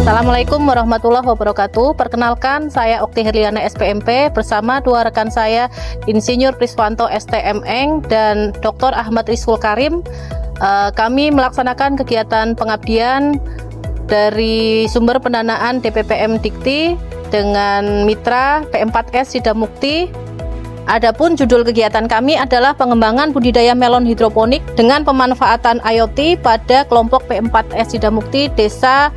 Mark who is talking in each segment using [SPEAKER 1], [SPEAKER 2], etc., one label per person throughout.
[SPEAKER 1] Assalamualaikum warahmatullahi wabarakatuh. Perkenalkan, saya Okti Herliana SPMP bersama dua rekan saya, Insinyur Priswanto STMeng dan Dr. Ahmad Rizkul Karim. Kami melaksanakan kegiatan pengabdian dari sumber pendanaan DPPM Dikti dengan mitra P4S Sidamukti. Adapun judul kegiatan kami adalah pengembangan budidaya melon hidroponik dengan pemanfaatan IoT pada kelompok P4S Sidamukti Desa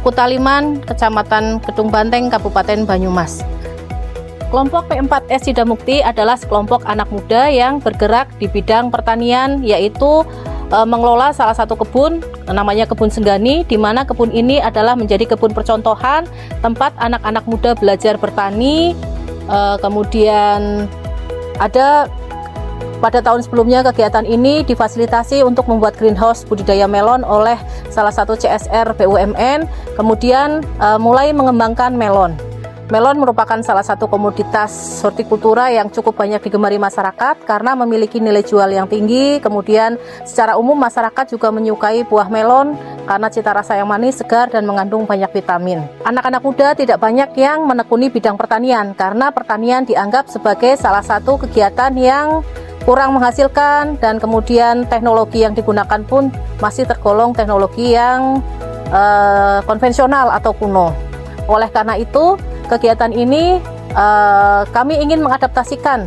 [SPEAKER 1] Kutaliman, Kecamatan Kedung Banteng, Kabupaten Banyumas. Kelompok P4S Sidamukti adalah sekelompok anak muda yang bergerak di bidang pertanian, yaitu mengelola salah satu kebun, namanya Kebun Senggani, di mana kebun ini adalah menjadi kebun percontohan tempat anak-anak muda belajar bertani. Kemudian ada pada tahun sebelumnya kegiatan ini difasilitasi untuk membuat greenhouse budidaya melon oleh salah satu CSR BUMN, kemudian mulai mengembangkan melon. Melon merupakan salah satu komoditas hortikultura yang cukup banyak digemari masyarakat karena memiliki nilai jual yang tinggi. Kemudian secara umum masyarakat juga menyukai buah melon karena cita rasa yang manis, segar, dan mengandung banyak vitamin. Anak-anak muda tidak banyak yang menekuni bidang pertanian karena pertanian dianggap sebagai salah satu kegiatan yang kurang menghasilkan, dan kemudian teknologi yang digunakan pun masih tergolong teknologi yang konvensional atau kuno. Oleh karena itu, kegiatan ini kami ingin mengadaptasikan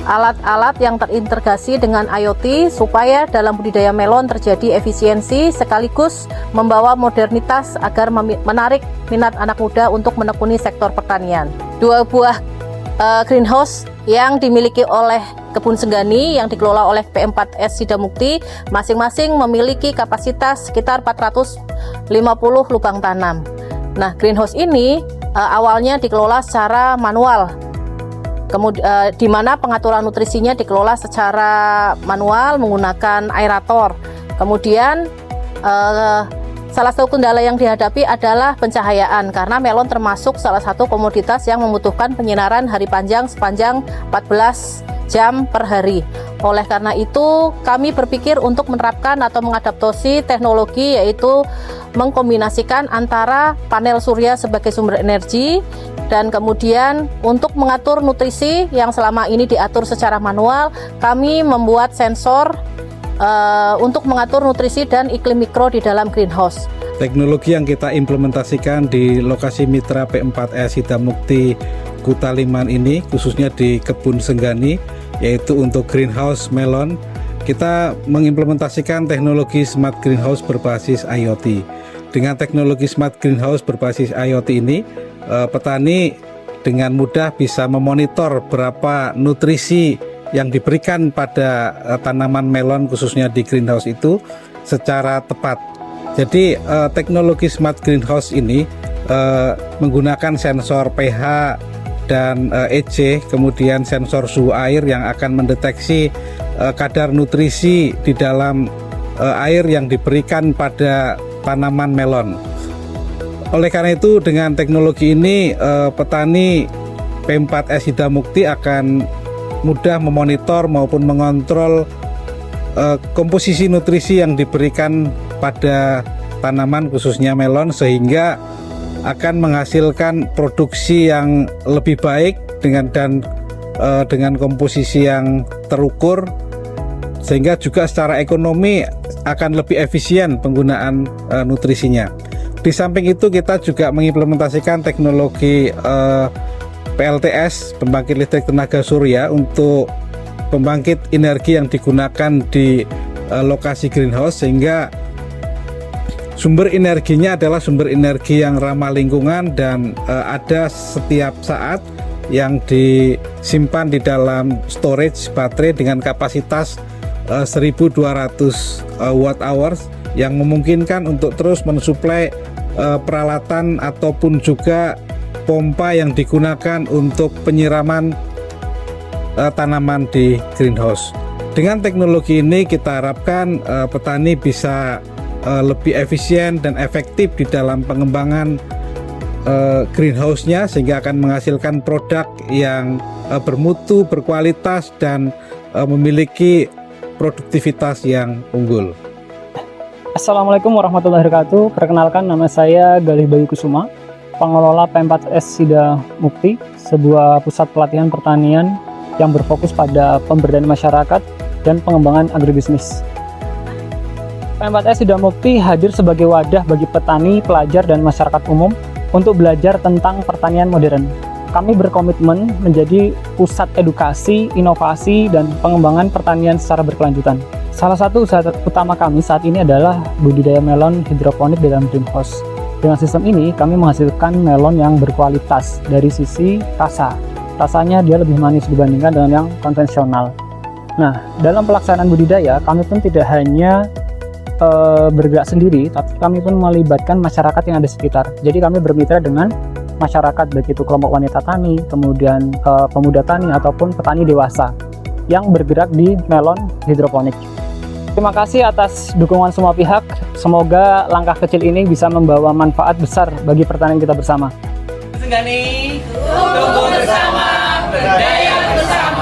[SPEAKER 1] alat-alat yang terintegrasi dengan IoT supaya dalam budidaya melon terjadi efisiensi sekaligus membawa modernitas agar menarik minat anak muda untuk menekuni sektor pertanian. Dua buah greenhouse yang dimiliki oleh Kebun Senggani yang dikelola oleh P4S Sidamukti masing-masing memiliki kapasitas sekitar 450 lubang tanam. Nah, greenhouse ini awalnya dikelola secara manual, kemudian di mana pengaturan nutrisinya dikelola secara manual menggunakan aerator. Kemudian salah satu kendala yang dihadapi adalah pencahayaan karena melon termasuk salah satu komoditas yang membutuhkan penyinaran hari panjang sepanjang 14 jam per hari. Oleh karena itu, kami berpikir untuk menerapkan atau mengadaptasi teknologi, yaitu mengkombinasikan antara panel surya sebagai sumber energi dan kemudian untuk mengatur nutrisi yang selama ini diatur secara manual, kami membuat sensor untuk mengatur nutrisi dan iklim mikro di dalam greenhouse.
[SPEAKER 2] Teknologi yang kita implementasikan di lokasi mitra P4S Sidamukti Kutaliman ini, khususnya di Kebun Senggani, yaitu untuk greenhouse melon, kita mengimplementasikan teknologi smart greenhouse berbasis IoT. Dengan teknologi smart greenhouse berbasis IoT ini, petani dengan mudah bisa memonitor berapa nutrisi yang diberikan pada tanaman melon khususnya di greenhouse itu secara tepat. Jadi teknologi smart greenhouse ini menggunakan sensor pH dan EC, kemudian sensor suhu air yang akan mendeteksi kadar nutrisi di dalam air yang diberikan pada tanaman melon. Oleh karena itu, dengan teknologi ini petani P4S Sidamukti akan mudah memonitor maupun mengontrol komposisi nutrisi yang diberikan pada tanaman khususnya melon, sehingga akan menghasilkan produksi yang lebih baik dengan komposisi yang terukur, sehingga juga secara ekonomi akan lebih efisien penggunaan nutrisinya. Di samping itu, kita juga mengimplementasikan teknologi PLTS, pembangkit listrik tenaga surya, untuk pembangkit energi yang digunakan di lokasi greenhouse, sehingga sumber energinya adalah sumber energi yang ramah lingkungan dan ada setiap saat yang disimpan di dalam storage baterai dengan kapasitas 1200 watt hours yang memungkinkan untuk terus mensuplai peralatan ataupun juga pompa yang digunakan untuk penyiraman tanaman di greenhouse. Dengan teknologi ini kita harapkan petani bisa lebih efisien dan efektif di dalam pengembangan greenhouse-nya, sehingga akan menghasilkan produk yang bermutu, berkualitas, dan memiliki produktivitas yang unggul.
[SPEAKER 3] Assalamualaikum warahmatullahi wabarakatuh. Perkenalkan, nama saya Galih Bayu Kusuma, pengelola P4S Sida Mukti, sebuah pusat pelatihan pertanian yang berfokus pada pemberdayaan masyarakat dan pengembangan agribisnis. P4S Sida Mukti hadir sebagai wadah bagi petani, pelajar, dan masyarakat umum untuk belajar tentang pertanian modern. Kami berkomitmen menjadi pusat edukasi, inovasi, dan pengembangan pertanian secara berkelanjutan. Salah satu usaha utama kami saat ini adalah budidaya melon hidroponik dalam greenhouse. Dengan sistem ini, kami menghasilkan melon yang berkualitas dari sisi rasa. Rasanya dia lebih manis dibandingkan dengan yang konvensional. Nah, dalam pelaksanaan budidaya, kami pun tidak hanya bergerak sendiri, tapi kami pun melibatkan masyarakat yang ada di sekitar. Jadi kami bermitra dengan masyarakat, baik itu kelompok wanita tani, kemudian pemuda tani, ataupun petani dewasa yang bergerak di melon hidroponik. Terima kasih atas dukungan semua pihak. Semoga langkah kecil ini bisa membawa manfaat besar bagi pertanian kita bersama.
[SPEAKER 4] Senggani, tumbuh bersama, berdaya bersama.